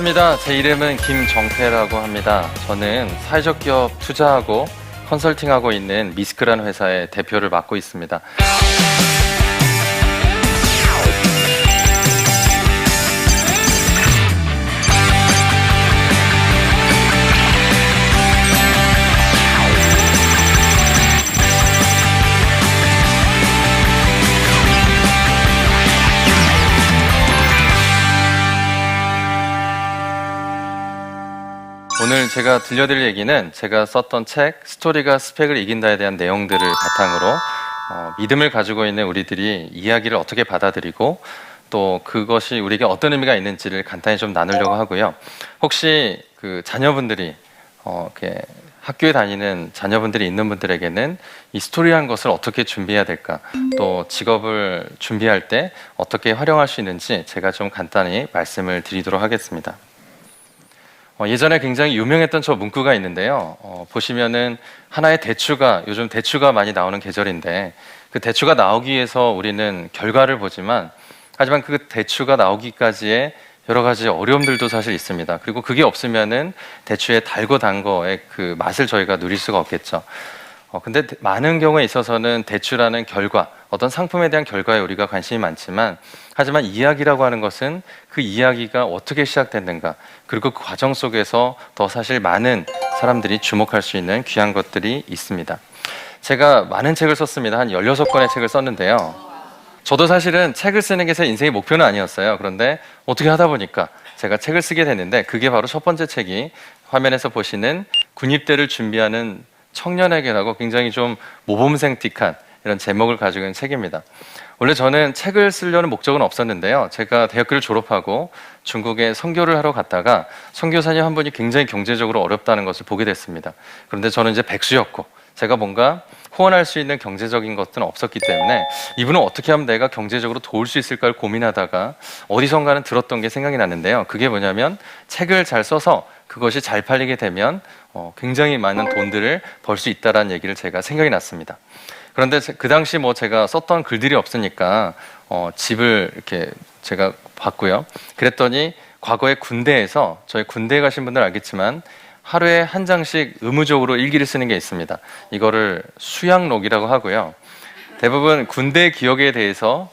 반갑습니다. 제 이름은 김정태라고 합니다. 저는 사회적 기업 투자하고 컨설팅하고 있는 미스크라는 회사의 대표를 맡고 있습니다. 오늘 제가 들려드릴 얘기는 제가 썼던 책 스토리가 스펙을 이긴다에 대한 내용들을 바탕으로 믿음을 가지고 있는 우리들이 이야기를 어떻게 받아들이고 또 그것이 우리에게 어떤 의미가 있는지를 간단히 좀 나누려고 하고요. 혹시 그 자녀분들이 이렇게 학교에 다니는 자녀분들이 있는 분들에게는 이 스토리라는 것을 어떻게 준비해야 될까, 또 직업을 준비할 때 어떻게 활용할 수 있는지 제가 좀 간단히 말씀을 드리도록 하겠습니다. 예전에 굉장히 유명했던 저 문구가 있는데요. 보시면은 하나의 대추가, 요즘 대추가 많이 나오는 계절인데 그 대추가 나오기 위해서 우리는 결과를 보지만, 하지만 그 대추가 나오기까지의 여러 가지 어려움들도 사실 있습니다. 그리고 그게 없으면은 대추의 달고 단 거의 그 맛을 저희가 누릴 수가 없겠죠. 근데 많은 경우에 있어서는 대추라는 결과, 어떤 상품에 대한 결과에 우리가 관심이 많지만, 하지만 이야기라고 하는 것은 그 이야기가 어떻게 시작됐는가, 그리고 그 과정 속에서 더 사실 많은 사람들이 주목할 수 있는 귀한 것들이 있습니다. 제가 많은 책을 썼습니다. 한 16권의 책을 썼는데요. 저도 사실은 책을 쓰는 게 제 인생의 목표는 아니었어요. 그런데 어떻게 하다 보니까 제가 책을 쓰게 됐는데, 그게 바로 첫 번째 책이 화면에서 보시는 군입대를 준비하는 청년에게라고 굉장히 좀 모범생틱한 이런 제목을 가지고 있는 책입니다. 원래 저는 책을 쓰려는 목적은 없었는데요. 제가 대학교를 졸업하고 중국에 선교를 하러 갔다가 선교사님 한 분이 굉장히 경제적으로 어렵다는 것을 보게 됐습니다. 그런데 저는 이제 백수였고 제가 뭔가 후원할 수 있는 경제적인 것들은 없었기 때문에 이분은 어떻게 하면 내가 경제적으로 도울 수 있을까를 고민하다가 어디선가는 들었던 게 생각이 났는데요. 그게 뭐냐면, 책을 잘 써서 그것이 잘 팔리게 되면 굉장히 많은 돈들을 벌 수 있다라는 얘기를 제가 생각이 났습니다. 그런데 그 당시 제가 썼던 글들이 없으니까 집을 이렇게 제가 봤고요. 그랬더니 과거에 군대에서, 저희 군대에 가신 분들은 알겠지만 하루에 한 장씩 의무적으로 일기를 쓰는 게 있습니다. 이거를 수양록이라고 하고요. 대부분 군대 기억에 대해서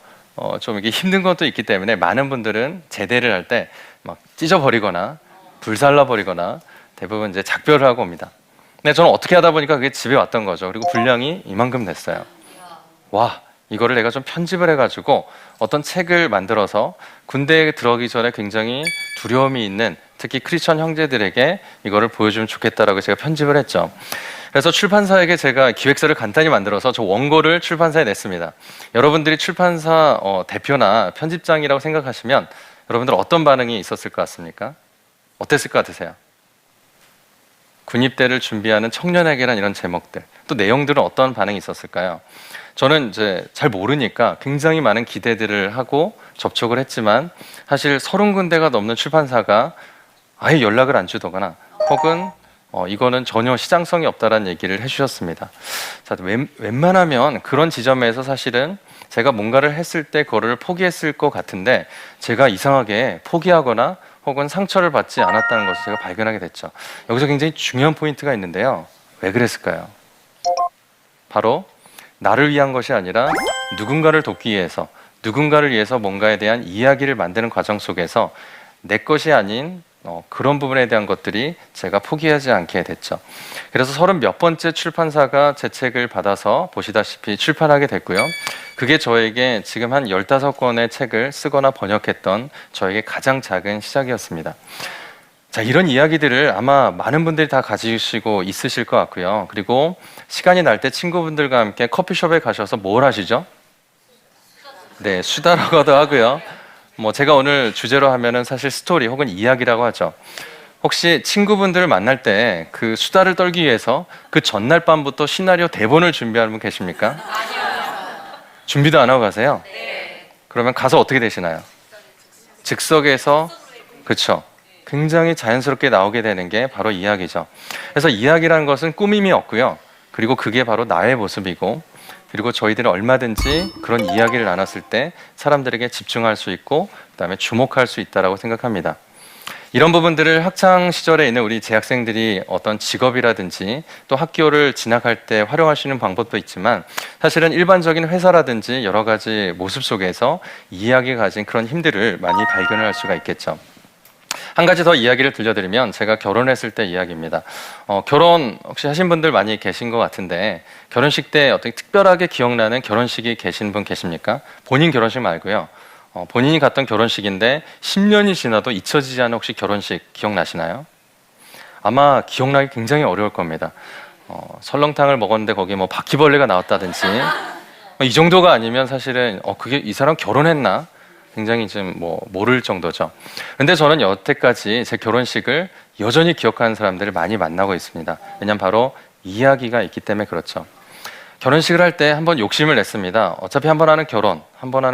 좀 이게 힘든 것도 있기 때문에 많은 분들은 제대를 할 때 막 찢어버리거나 불살라버리거나 대부분 이제 작별을 하고 옵니다. 근데 저는 어떻게 하다 보니까 그게 집에 왔던 거죠. 그리고 분량이 이만큼 됐어요. 와, 이거를 내가 좀 편집을 해가지고 어떤 책을 만들어서 군대에 들어가기 전에 굉장히 두려움이 있는 특히 크리스천 형제들에게 이거를 보여주면 좋겠다라고 제가 편집을 했죠. 그래서 출판사에게 제가 기획서를 간단히 만들어서 저 원고를 출판사에 냈습니다. 여러분들이 출판사 대표나 편집장이라고 생각하시면 여러분들 어떤 반응이 있었을 것 같습니까? 어땠을 것 같으세요? 군입대를 준비하는 청년에게란 이런 제목들, 또 내용들은 어떤 반응이 있었을까요? 저는 이제 잘 모르니까 굉장히 많은 기대들을 하고 접촉을 했지만, 사실 30군데가 넘는 출판사가 아예 연락을 안 주거나 혹은 이거는 전혀 시장성이 없다라는 얘기를 해주셨습니다. 자, 웬만하면 그런 지점에서 사실은 제가 뭔가를 했을 때 그거를 포기했을 것 같은데, 제가 이상하게 포기하거나 혹은 상처를 받지 않았다는 것을 제가 발견하게 됐죠. 여기서 굉장히 중요한 포인트가 있는데요. 왜 그랬을까요? 바로 나를 위한 것이 아니라 누군가를 돕기 위해서, 누군가를 위해서 뭔가에 대한 이야기를 만드는 과정 속에서 내 것이 아닌 그런 부분에 대한 것들이 제가 포기하지 않게 됐죠. 그래서 30몇 번째 출판사가 제 책을 받아서 보시다시피 출판하게 됐고요. 그게 저에게 지금 한 15권의 책을 쓰거나 번역했던 저에게 가장 작은 시작이었습니다. 자, 이런 이야기들을 아마 많은 분들이 다 가지시고 있으실 것 같고요. 그리고 시간이 날 때 친구분들과 함께 커피숍에 가셔서 뭘 하시죠? 네, 수다라고도 하고요. 제가 오늘 주제로 하면은 사실 스토리 혹은 이야기라고 하죠. 혹시 친구분들을 만날 때 그 수다를 떨기 위해서 그 전날 밤부터 시나리오 대본을 준비하는 분 계십니까? 아니요. 준비도 안 하고 가세요? 네. 그러면 가서 어떻게 되시나요? 즉석에서, 그렇죠. 굉장히 자연스럽게 나오게 되는 게 바로 이야기죠. 그래서 이야기라는 것은 꾸밈이 없고요. 그리고 그게 바로 나의 모습이고, 그리고 저희들은 얼마든지 그런 이야기를 나눴을 때 사람들에게 집중할 수 있고 그다음에 주목할 수 있다고 생각합니다. 이런 부분들을 학창 시절에 있는 우리 재학생들이 어떤 직업이라든지 또 학교를 진학할 때 활용할 수 있는 방법도 있지만 사실은 일반적인 회사라든지 여러 가지 모습 속에서 이야기가 가진 그런 힘들을 많이 발견할 수가 있겠죠. 한 가지 더 이야기를 들려드리면 제가 결혼했을 때 이야기입니다. 결혼 혹시 하신 분들 많이 계신 것 같은데 결혼식 때 어떻게 특별하게 기억나는 결혼식이 계신 분 계십니까? 본인 결혼식 말고요. 본인이 갔던 결혼식인데 10년이 지나도 잊혀지지 않은 혹시 결혼식 기억나시나요? 아마 기억나기 굉장히 어려울 겁니다. 설렁탕을 먹었는데 거기에 뭐 바퀴벌레가 나왔다든지 이 정도가 아니면 사실은 그게 이 사람 결혼했나? 굉장히 좀 모를 정도죠. 근데 저는 여태까지 제 결혼식을 여전히 기억하는 사람들을 많이 만나고 있습니다. 왜냐하면 바로 이야기가 있기 때문에 그렇죠. 결혼식을 할 때 한번 욕심을 냈습니다. 어차피 한 번 하는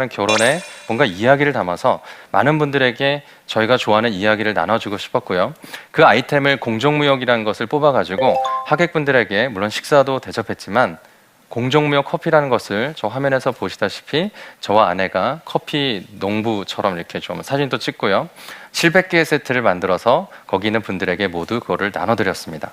결혼에 뭔가 이야기를 담아서 많은 분들에게 저희가 좋아하는 이야기를 나눠주고 싶었고요. 그 아이템을 공정무역이라는 것을 뽑아가지고 하객분들에게 물론 식사도 대접했지만 공정무역 커피라는 것을 저 화면에서 보시다시피 저와 아내가 커피 농부처럼 이렇게 좀 사진도 찍고요. 700개의 세트를 만들어서 거기 있는 분들에게 모두 그거를 나눠드렸습니다.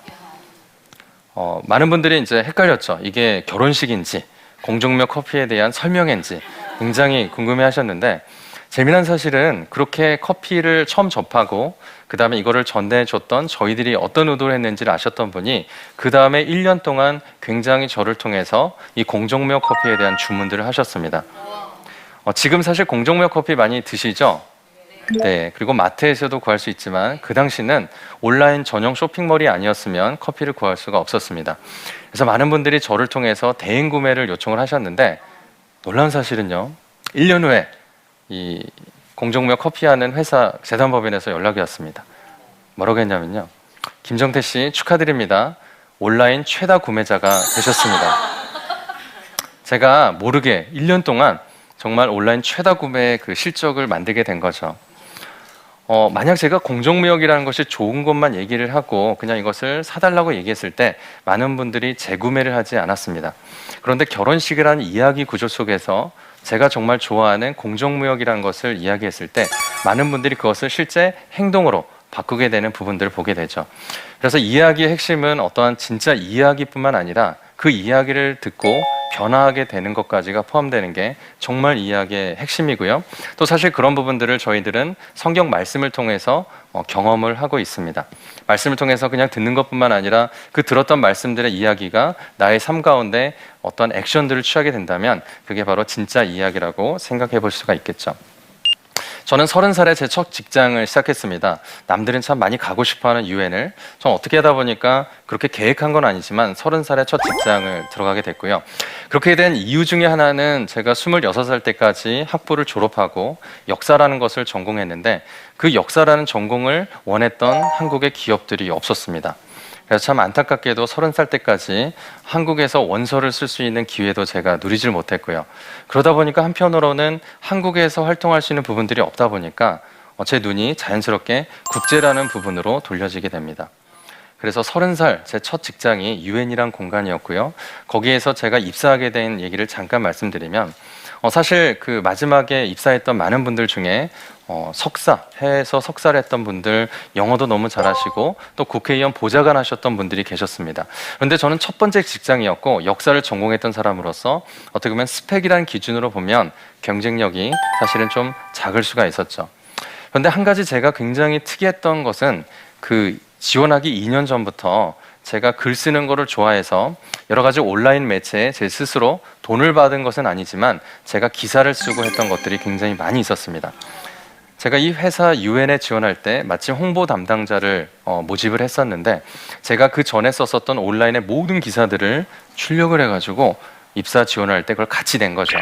많은 분들이 이제 헷갈렸죠. 이게 결혼식인지 공정무역 커피에 대한 설명인지 굉장히 궁금해 하셨는데 재미난 사실은 그렇게 커피를 처음 접하고 그 다음에 이거를 전해줬던 저희들이 어떤 의도를 했는지를 아셨던 분이 그 다음에 1년 동안 굉장히 저를 통해서 이 공정무역 커피에 대한 주문들을 하셨습니다. 지금 사실 공정무역 커피 많이 드시죠? 네, 그리고 마트에서도 구할 수 있지만 그 당시는 온라인 전용 쇼핑몰이 아니었으면 커피를 구할 수가 없었습니다. 그래서 많은 분들이 저를 통해서 대행 구매를 요청을 하셨는데 놀라운 사실은요, 1년 후에 이 공정무역 커피하는 회사 재단법인에서 연락이 왔습니다. 뭐라고 했냐면요, 김정태 씨 축하드립니다. 온라인 최다 구매자가 되셨습니다. 제가 모르게 1년 동안 정말 온라인 최다 구매의 그 실적을 만들게 된 거죠. 만약 제가 공정무역이라는 것이 좋은 것만 얘기를 하고 그냥 이것을 사달라고 얘기했을 때 많은 분들이 재구매를 하지 않았습니다. 그런데 결혼식이라는 이야기 구조 속에서 제가 정말 좋아하는 공정무역이라는 것을 이야기했을 때 많은 분들이 그것을 실제 행동으로 바꾸게 되는 부분들을 보게 되죠. 그래서 이야기의 핵심은 어떠한 진짜 이야기뿐만 아니라 그 이야기를 듣고 변화하게 되는 것까지가 포함되는 게 정말 이야기의 핵심이고요. 또 사실 그런 부분들을 저희들은 성경 말씀을 통해서 경험을 하고 있습니다. 말씀을 통해서 그냥 듣는 것뿐만 아니라 그 들었던 말씀들의 이야기가 나의 삶 가운데 어떤 액션들을 취하게 된다면 그게 바로 진짜 이야기라고 생각해 볼 수가 있겠죠. 저는 30살에 제 첫 직장을 시작했습니다. 남들은 참 많이 가고 싶어하는 유엔을 전 어떻게 하다 보니까 그렇게 계획한 건 아니지만 30살에 첫 직장을 들어가게 됐고요. 그렇게 된 이유 중에 하나는 제가 26살 때까지 학부를 졸업하고 역사라는 것을 전공했는데 그 역사라는 전공을 원했던 한국의 기업들이 없었습니다. 그래서 참 안타깝게도 30살 때까지 한국에서 원서를 쓸 수 있는 기회도 제가 누리질 못했고요. 그러다 보니까 한편으로는 한국에서 활동할 수 있는 부분들이 없다 보니까 제 눈이 자연스럽게 국제라는 부분으로 돌려지게 됩니다. 그래서 30살 제 첫 직장이 유엔이란 공간이었고요. 거기에서 제가 입사하게 된 얘기를 잠깐 말씀드리면 사실 그 마지막에 입사했던 많은 분들 중에 해외에서 석사를 했던 분들, 영어도 너무 잘하시고 또 국회의원 보좌관 하셨던 분들이 계셨습니다. 그런데 저는 첫 번째 직장이었고 역사를 전공했던 사람으로서 어떻게 보면 스펙이라는 기준으로 보면 경쟁력이 사실은 좀 작을 수가 있었죠. 그런데 한 가지 제가 굉장히 특이했던 것은 그 지원하기 2년 전부터 제가 글 쓰는 거를 좋아해서 여러 가지 온라인 매체에 제 스스로 돈을 받은 것은 아니지만 제가 기사를 쓰고 했던 것들이 굉장히 많이 있었습니다. 제가 이 회사 유엔에 지원할 때 마침 홍보 담당자를 모집을 했었는데 제가 그 전에 썼었던 온라인의 모든 기사들을 출력을 해가지고 입사 지원할 때 그걸 같이 낸 거죠.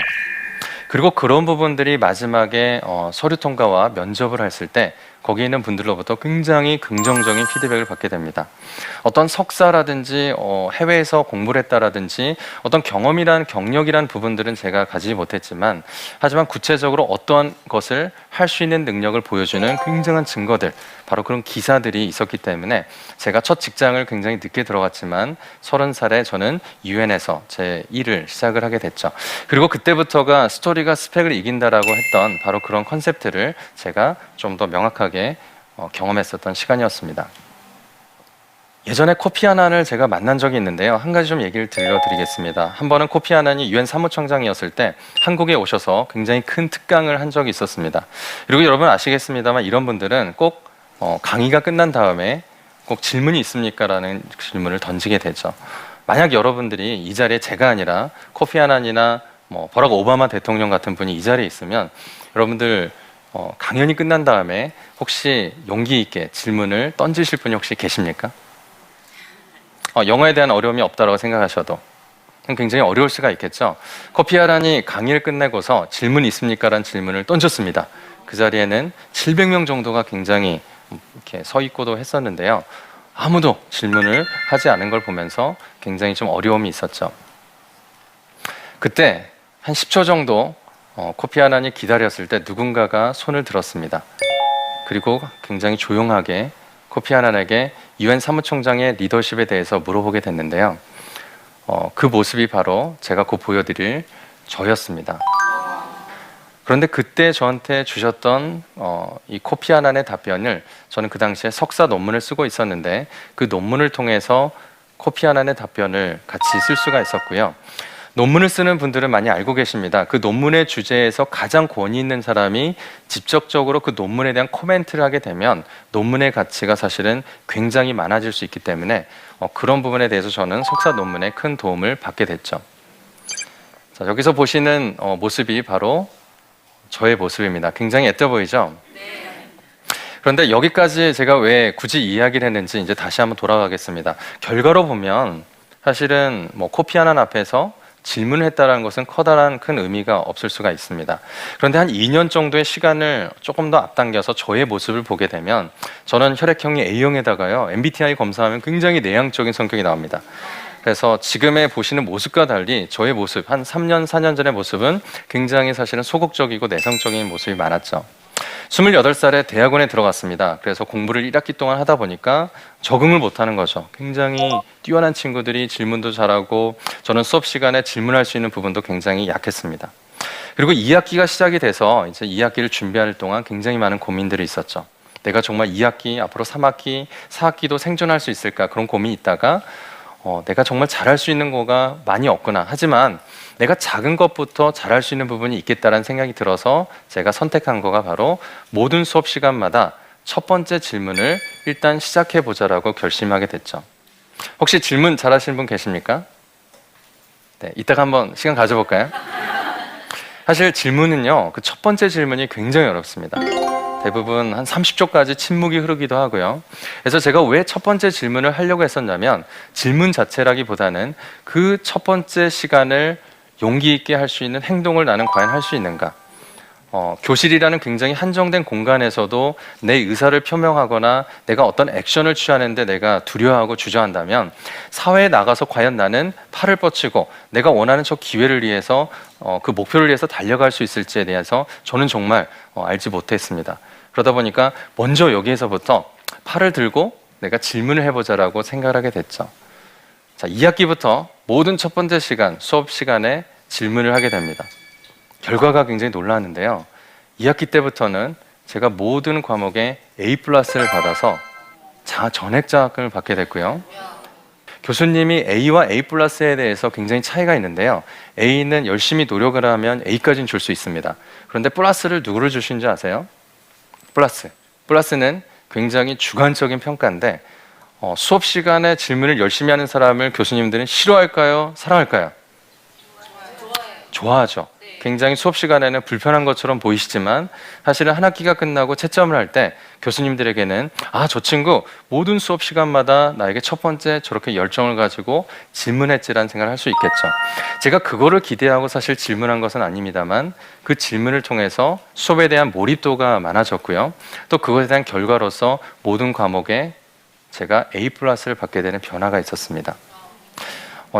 그리고 그런 부분들이 마지막에 서류 통과와 면접을 했을 때 거기 있는 분들로부터 굉장히 긍정적인 피드백을 받게 됩니다. 어떤 석사라든지 해외에서 공부를 했다라든지 어떤 경험이란 경력이란 부분들은 제가 가지지 못했지만 하지만 구체적으로 어떠한 것을 할 수 있는 능력을 보여주는 굉장한 증거들, 바로 그런 기사들이 있었기 때문에 제가 첫 직장을 굉장히 늦게 들어갔지만 30살에 저는 유엔에서 제 일을 시작을 하게 됐죠. 그리고 그때부터가 스토리가 스펙을 이긴다라고 했던 바로 그런 컨셉트를 제가 좀 더 명확하게 경험했었던 시간이었습니다. 예전에 코피 아난을 제가 만난 적이 있는데요. 한 가지 좀 얘기를 들려드리겠습니다. 한 번은 코피 아난이 유엔 사무총장이었을 때 한국에 오셔서 굉장히 큰 특강을 한 적이 있었습니다. 그리고 여러분 아시겠습니다만 이런 분들은 꼭 강의가 끝난 다음에 꼭 질문이 있습니까? 라는 질문을 던지게 되죠. 만약 여러분들이 이 자리에 제가 아니라 코피 아난이나 버락 오바마 대통령 같은 분이 이 자리에 있으면 여러분들 강연이 끝난 다음에 혹시 용기 있게 질문을 던지실 분이 혹시 계십니까? 영어에 대한 어려움이 없다고 생각하셔도 굉장히 어려울 수가 있겠죠. 코피 아난이 강의를 끝내고서 질문 있습니까? 라는 질문을 던졌습니다. 그 자리에는 700명 정도가 굉장히 이렇게 서 있고도 했었는데요. 아무도 질문을 하지 않은 걸 보면서 굉장히 좀 어려움이 있었죠. 그때 한 10초 정도 코피 아난이 기다렸을 때 누군가가 손을 들었습니다. 그리고 굉장히 조용하게 코피 아난에게 유엔 사무총장의 리더십에 대해서 물어보게 됐는데요. 그 모습이 바로 제가 곧 보여드릴 저였습니다. 그런데 그때 저한테 주셨던 이 코피 아난의 답변을 저는 그 당시에 석사 논문을 쓰고 있었는데 그 논문을 통해서 코피 아난의 답변을 같이 쓸 수가 있었고요. 논문을 쓰는 분들은 많이 알고 계십니다. 그 논문의 주제에서 가장 권위 있는 사람이 직접적으로 그 논문에 대한 코멘트를 하게 되면 논문의 가치가 사실은 굉장히 많아질 수 있기 때문에 그런 부분에 대해서 저는 석사 논문에 큰 도움을 받게 됐죠. 자, 여기서 보시는 모습이 바로 저의 모습입니다. 굉장히 애떠 보이죠? 그런데 여기까지 제가 왜 굳이 이야기를 했는지 이제 다시 한번 돌아가겠습니다. 결과로 보면 사실은 코피 아난 앞에서 질문을 했다는 것은 커다란 큰 의미가 없을 수가 있습니다. 그런데 한 2년 정도의 시간을 조금 더 앞당겨서 저의 모습을 보게 되면 저는 혈액형이 A형에다가요 MBTI 검사하면 굉장히 내향적인 성격이 나옵니다. 그래서 지금의 보시는 모습과 달리 저의 모습, 한 3년, 4년 전의 모습은 굉장히 사실은 소극적이고 내성적인 모습이 많았죠. 28살에 대학원에 들어갔습니다. 그래서 공부를 1학기 동안 하다 보니까 적응을 못하는 거죠. 굉장히 뛰어난 친구들이 질문도 잘하고 저는 수업 시간에 질문할 수 있는 부분도 굉장히 약했습니다. 그리고 2학기가 시작이 돼서 이제 2학기를 준비할 동안 굉장히 많은 고민들이 있었죠. 내가 정말 2학기, 앞으로 3학기, 4학기도 생존할 수 있을까 그런 고민이 있다가 내가 정말 잘할 수 있는 거가 많이 없구나. 하지만 내가 작은 것부터 잘할 수 있는 부분이 있겠다라는 생각이 들어서 제가 선택한 거가 바로 모든 수업 시간마다 첫 번째 질문을 일단 시작해 보자라고 결심하게 됐죠. 혹시 질문 잘하시는 분 계십니까? 네, 이따가 한번 시간 가져볼까요? 사실 질문은요, 그 첫 번째 질문이 굉장히 어렵습니다. 대부분 한 30초까지 침묵이 흐르기도 하고요. 그래서 제가 왜 첫 번째 질문을 하려고 했었냐면 질문 자체라기보다는 그 첫 번째 시간을 용기 있게 할 수 있는 행동을 나는 과연 할 수 있는가? 교실이라는 굉장히 한정된 공간에서도 내 의사를 표명하거나 내가 어떤 액션을 취하는데 내가 두려워하고 주저한다면 사회에 나가서 과연 나는 팔을 뻗치고 내가 원하는 저 기회를 위해서 그 목표를 위해서 달려갈 수 있을지에 대해서 저는 정말 알지 못했습니다. 그러다 보니까 먼저 여기에서부터 팔을 들고 내가 질문을 해보자라고 생각을 하게 됐죠. 자, 2학기부터 모든 첫 번째 시간, 수업 시간에 질문을 하게 됩니다. 결과가 굉장히 놀라웠는데요. 2학기 때부터는 제가 모든 과목에 A+를 받아서 전액 장학금을 받게 됐고요. 교수님이 A와 A+에 대해서 굉장히 차이가 있는데요. A는 열심히 노력을 하면 A까지는 줄 수 있습니다. 그런데 플러스를 누구를 주신지 아세요? 플러스는 굉장히 주관적인 평가인데 수업 시간에 질문을 열심히 하는 사람을 교수님들은 싫어할까요? 사랑할까요? 좋아하죠. 굉장히 수업 시간에는 불편한 것처럼 보이시지만 사실은 한 학기가 끝나고 채점을 할 때 교수님들에게는 저 친구 모든 수업 시간마다 나에게 첫 번째 저렇게 열정을 가지고 질문했지라는 생각을 할 수 있겠죠. 제가 그거를 기대하고 사실 질문한 것은 아닙니다만 그 질문을 통해서 수업에 대한 몰입도가 많아졌고요. 또 그것에 대한 결과로서 모든 과목에 제가 A+를 받게 되는 변화가 있었습니다.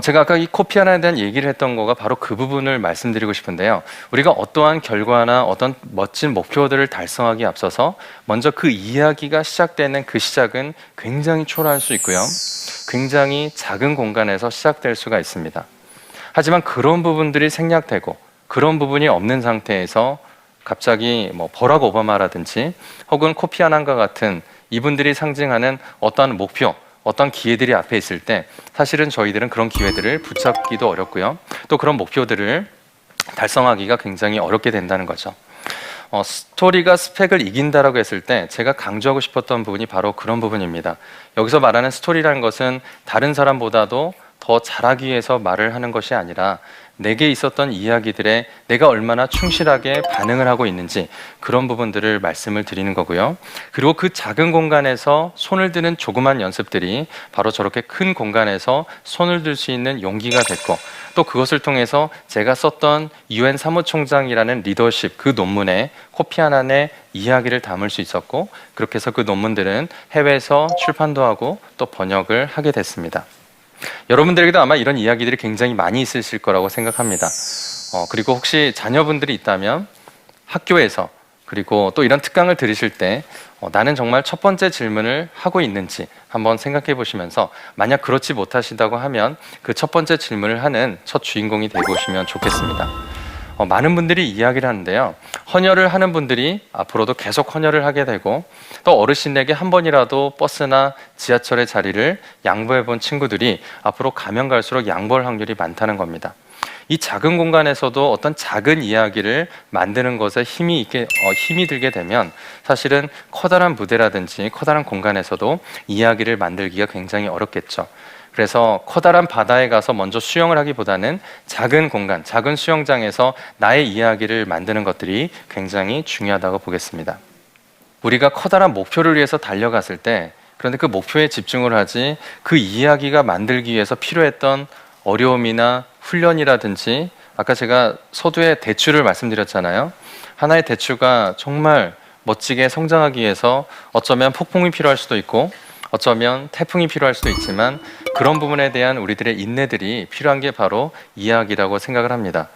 제가 아까 이 코피 아난에 대한 얘기를 했던 거가 바로 그 부분을 말씀드리고 싶은데요. 우리가 어떠한 결과나 어떤 멋진 목표들을 달성하기에 앞서서 먼저 그 이야기가 시작되는 그 시작은 굉장히 초라할 수 있고요. 굉장히 작은 공간에서 시작될 수가 있습니다. 하지만 그런 부분들이 생략되고 그런 부분이 없는 상태에서 갑자기 뭐 버락 오바마라든지 혹은 코피 아난과 같은 이분들이 상징하는 어떠한 목표, 어떤 기회들이 앞에 있을 때 사실은 저희들은 그런 기회들을 붙잡기도 어렵고요. 또 그런 목표들을 달성하기가 굉장히 어렵게 된다는 거죠. 스토리가 스펙을 이긴다라고 했을 때 제가 강조하고 싶었던 부분이 바로 그런 부분입니다. 여기서 말하는 스토리라는 것은 다른 사람보다도 더 잘하기 위해서 말을 하는 것이 아니라 내게 있었던 이야기들에 내가 얼마나 충실하게 반응을 하고 있는지 그런 부분들을 말씀을 드리는 거고요. 그리고 그 작은 공간에서 손을 드는 조그만 연습들이 바로 저렇게 큰 공간에서 손을 들 수 있는 용기가 됐고, 또 그것을 통해서 제가 썼던 UN 사무총장이라는 리더십 그 논문에 코피 아난의 이야기를 담을 수 있었고, 그렇게 해서 그 논문들은 해외에서 출판도 하고 또 번역을 하게 됐습니다. 여러분들에게도 아마 이런 이야기들이 굉장히 많이 있으실 거라고 생각합니다. 그리고 혹시 자녀분들이 있다면 학교에서 그리고 또 이런 특강을 들으실 때 나는 정말 첫 번째 질문을 하고 있는지 한번 생각해 보시면서, 만약 그렇지 못하시다고 하면 그 첫 번째 질문을 하는 첫 주인공이 되보시면 좋겠습니다. 많은 분들이 이야기를 하는데요. 헌혈을 하는 분들이 앞으로도 계속 헌혈을 하게 되고, 또 어르신에게 한 번이라도 버스나 지하철의 자리를 양보해 본 친구들이 앞으로 가면 갈수록 양보할 확률이 많다는 겁니다. 이 작은 공간에서도 어떤 작은 이야기를 만드는 것에 힘이 들게 되면 사실은 커다란 무대라든지 커다란 공간에서도 이야기를 만들기가 굉장히 어렵겠죠. 그래서 커다란 바다에 가서 먼저 수영을 하기보다는 작은 공간, 작은 수영장에서 나의 이야기를 만드는 것들이 굉장히 중요하다고 보겠습니다. 우리가 커다란 목표를 위해서 달려갔을 때, 그런데 그 목표에 집중을 하지 그 이야기가 만들기 위해서 필요했던 어려움이나 훈련이라든지, 아까 제가 서두에 대추를 말씀드렸잖아요. 하나의 대추가 정말 멋지게 성장하기 위해서 어쩌면 폭풍이 필요할 수도 있고 어쩌면 태풍이 필요할 수도 있지만, 그런 부분에 대한 우리들의 인내들이 필요한 게 바로 이야기라고 생각을 합니다.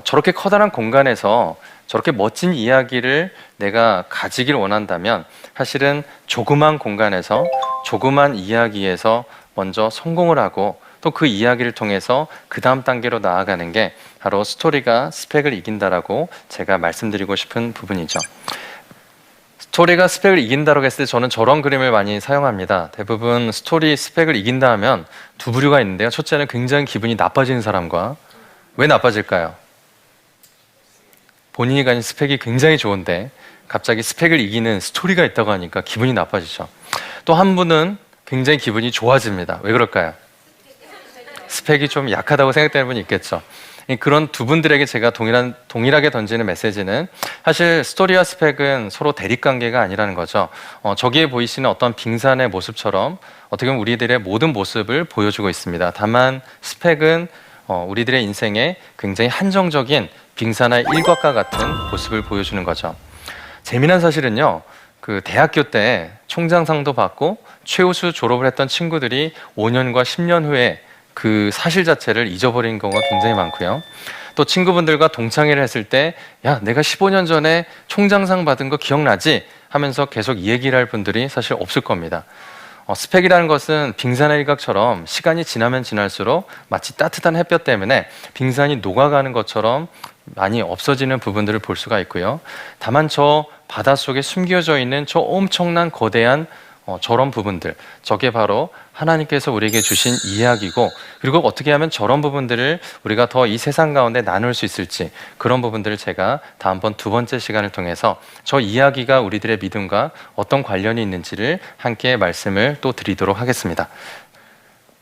저렇게 커다란 공간에서 저렇게 멋진 이야기를 내가 가지길 원한다면 사실은 조그만 공간에서 조그만 이야기에서 먼저 성공을 하고, 또 그 이야기를 통해서 그 다음 단계로 나아가는 게 바로 스토리가 스펙을 이긴다라고 제가 말씀드리고 싶은 부분이죠. 스토리가 스펙을 이긴다라고 했을 때 저는 저런 그림을 많이 사용합니다. 대부분 스토리 스펙을 이긴다 하면 두 부류가 있는데요. 첫째는 굉장히 기분이 나빠지는 사람과, 왜 나빠질까요? 본인이 가진 스펙이 굉장히 좋은데 갑자기 스펙을 이기는 스토리가 있다고 하니까 기분이 나빠지죠. 또 한 분은 굉장히 기분이 좋아집니다. 왜 그럴까요? 스펙이 좀 약하다고 생각되는 분이 있겠죠. 그런 두 분들에게 제가 동일하게 던지는 메시지는, 사실 스토리와 스펙은 서로 대립관계가 아니라는 거죠. 저기에 보이시는 어떤 빙산의 모습처럼 어떻게 보면 우리들의 모든 모습을 보여주고 있습니다. 다만 스펙은 우리들의 인생에 굉장히 한정적인 빙산의 일각과 같은 모습을 보여주는 거죠. 재미난 사실은요, 그 대학교 때 총장상도 받고 최우수 졸업을 했던 친구들이 5년과 10년 후에 그 사실 자체를 잊어버린 경우가 굉장히 많고요. 또 친구분들과 동창회를 했을 때, 야, 내가 15년 전에 총장상 받은 거 기억나지? 하면서 계속 이 얘기를 할 분들이 사실 없을 겁니다. 스펙이라는 것은 빙산의 일각처럼 시간이 지나면 지날수록 마치 따뜻한 햇볕 때문에 빙산이 녹아가는 것처럼 많이 없어지는 부분들을 볼 수가 있고요. 다만 저 바닷속에 숨겨져 있는 저 엄청난 거대한 저런 부분들, 저게 바로 하나님께서 우리에게 주신 이야기고, 그리고 어떻게 하면 저런 부분들을 우리가 더 이 세상 가운데 나눌 수 있을지, 그런 부분들을 제가 다음번 두 번째 시간을 통해서 저 이야기가 우리들의 믿음과 어떤 관련이 있는지를 함께 말씀을 또 드리도록 하겠습니다.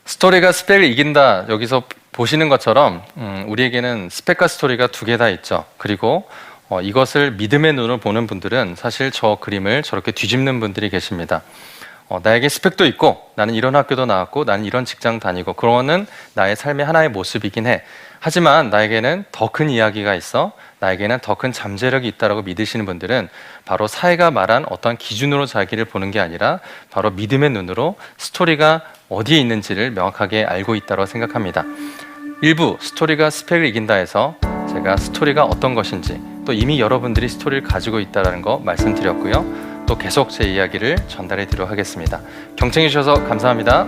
스토리가 스펙을 이긴다, 여기서 보시는 것처럼 우리에게는 스펙과 스토리가 두 개 다 있죠. 그리고 이것을 믿음의 눈으로 보는 분들은 사실 저 그림을 저렇게 뒤집는 분들이 계십니다. 나에게 스펙도 있고, 나는 이런 학교도 나왔고, 나는 이런 직장 다니고, 그거는 나의 삶의 하나의 모습이긴 해. 하지만 나에게는 더 큰 이야기가 있어, 나에게는 더 큰 잠재력이 있다라고 믿으시는 분들은 바로 사회가 말한 어떤 기준으로 자기를 보는 게 아니라 바로 믿음의 눈으로 스토리가 어디에 있는지를 명확하게 알고 있다고 생각합니다. 일부 스토리가 스펙을 이긴다 해서 제가 스토리가 어떤 것인지, 또 이미 여러분들이 스토리를 가지고 있다는 거 말씀드렸고요. 또 계속 제 이야기를 전달해 드리도록 하겠습니다. 경청해 주셔서 감사합니다.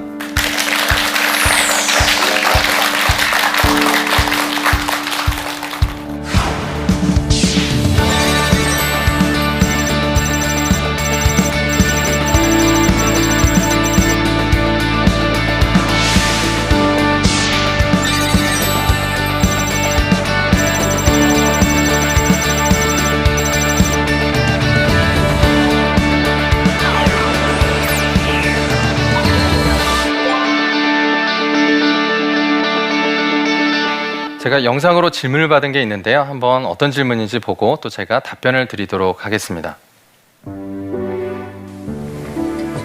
제가 영상으로 질문을 받은 게 있는데요. 한번 어떤 질문인지 보고 또 제가 답변을 드리도록 하겠습니다.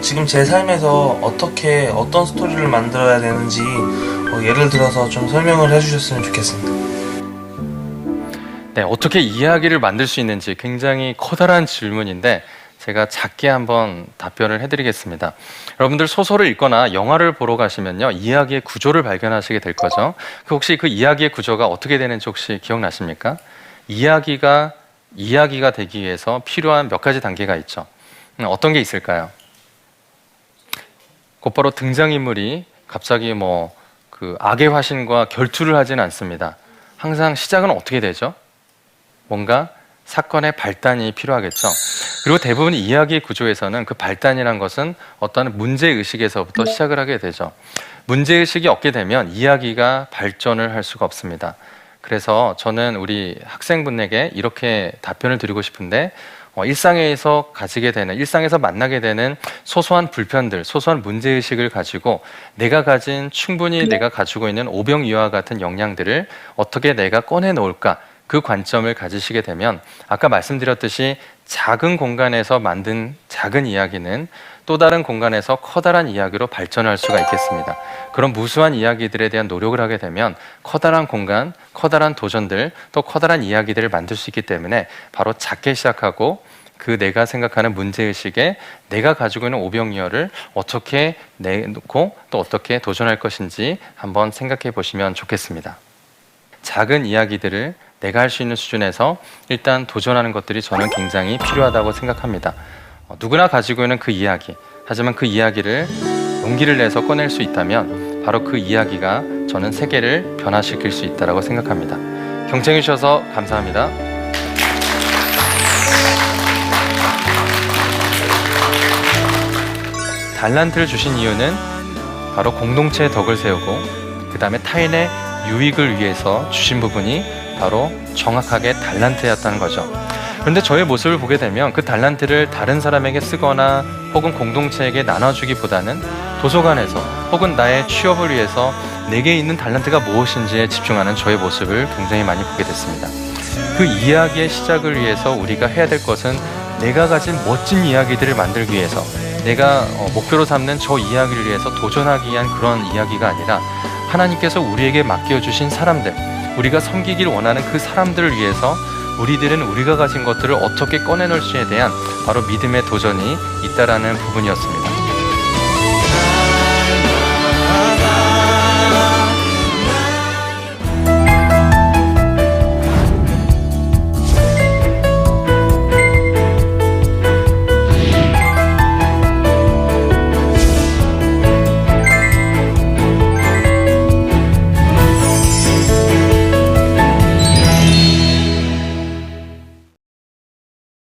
지금 제 삶에서 어떻게 어떤 스토리를 만들어야 되는지 예를 들어서 좀 설명을 해주셨으면 좋겠습니다. 네, 어떻게 이야기를 만들 수 있는지 굉장히 커다란 질문인데 제가 작게 한번 답변을 해드리겠습니다. 여러분들 소설을 읽거나 영화를 보러 가시면요, 이야기의 구조를 발견하시게 될 거죠. 혹시 그 이야기의 구조가 어떻게 되는지 혹시 기억나십니까? 이야기가 되기 위해서 필요한 몇 가지 단계가 있죠. 어떤 게 있을까요? 곧바로 등장인물이 갑자기 그 악의 화신과 결투를 하지는 않습니다. 항상 시작은 어떻게 되죠? 뭔가 사건의 발단이 필요하겠죠. 그리고 대부분 이야기 구조에서는 그 발단이란 것은 어떤 문제의식에서부터 시작을 하게 되죠. 문제의식이 없게 되면 이야기가 발전을 할 수가 없습니다. 그래서 저는 우리 학생분에게 이렇게 답변을 드리고 싶은데, 일상에서 만나게 되는 소소한 불편들, 소소한 문제의식을 가지고 충분히 내가 가지고 있는 오병이어와 같은 역량들을 어떻게 내가 꺼내놓을까, 그 관점을 가지시게 되면 아까 말씀드렸듯이 작은 공간에서 만든 작은 이야기는 또 다른 공간에서 커다란 이야기로 발전할 수가 있겠습니다. 그런 무수한 이야기들에 대한 노력을 하게 되면 커다란 공간, 커다란 도전들, 또 커다란 이야기들을 만들 수 있기 때문에 바로 작게 시작하고 그 내가 생각하는 문제의식에 내가 가지고 있는 오병이어를 어떻게 내놓고 또 어떻게 도전할 것인지 한번 생각해 보시면 좋겠습니다. 작은 이야기들을 내가 할 수 있는 수준에서 일단 도전하는 것들이 저는 굉장히 필요하다고 생각합니다. 누구나 가지고 있는 그 이야기, 하지만 그 이야기를 용기를 내서 꺼낼 수 있다면 바로 그 이야기가 저는 세계를 변화시킬 수 있다고 생각합니다. 경청해 주셔서 감사합니다. 달란트를 주신 이유는 바로 공동체의 덕을 세우고 그 다음에 타인의 유익을 위해서 주신 부분이 바로 정확하게 달란트였다는 거죠. 그런데 저의 모습을 보게 되면 그 달란트를 다른 사람에게 쓰거나 혹은 공동체에게 나눠주기보다는 도서관에서 혹은 나의 취업을 위해서 내게 있는 달란트가 무엇인지에 집중하는 저의 모습을 굉장히 많이 보게 됐습니다. 그 이야기의 시작을 위해서 우리가 해야 될 것은 내가 가진 멋진 이야기들을 만들기 위해서 내가 목표로 삼는 저 이야기를 위해서 도전하기 위한 그런 이야기가 아니라 하나님께서 우리에게 맡겨주신 사람들, 우리가 섬기길 원하는 그 사람들을 위해서 우리들은 우리가 가진 것들을 어떻게 꺼내놓을지에 대한 바로 믿음의 도전이 있다라는 부분이었습니다.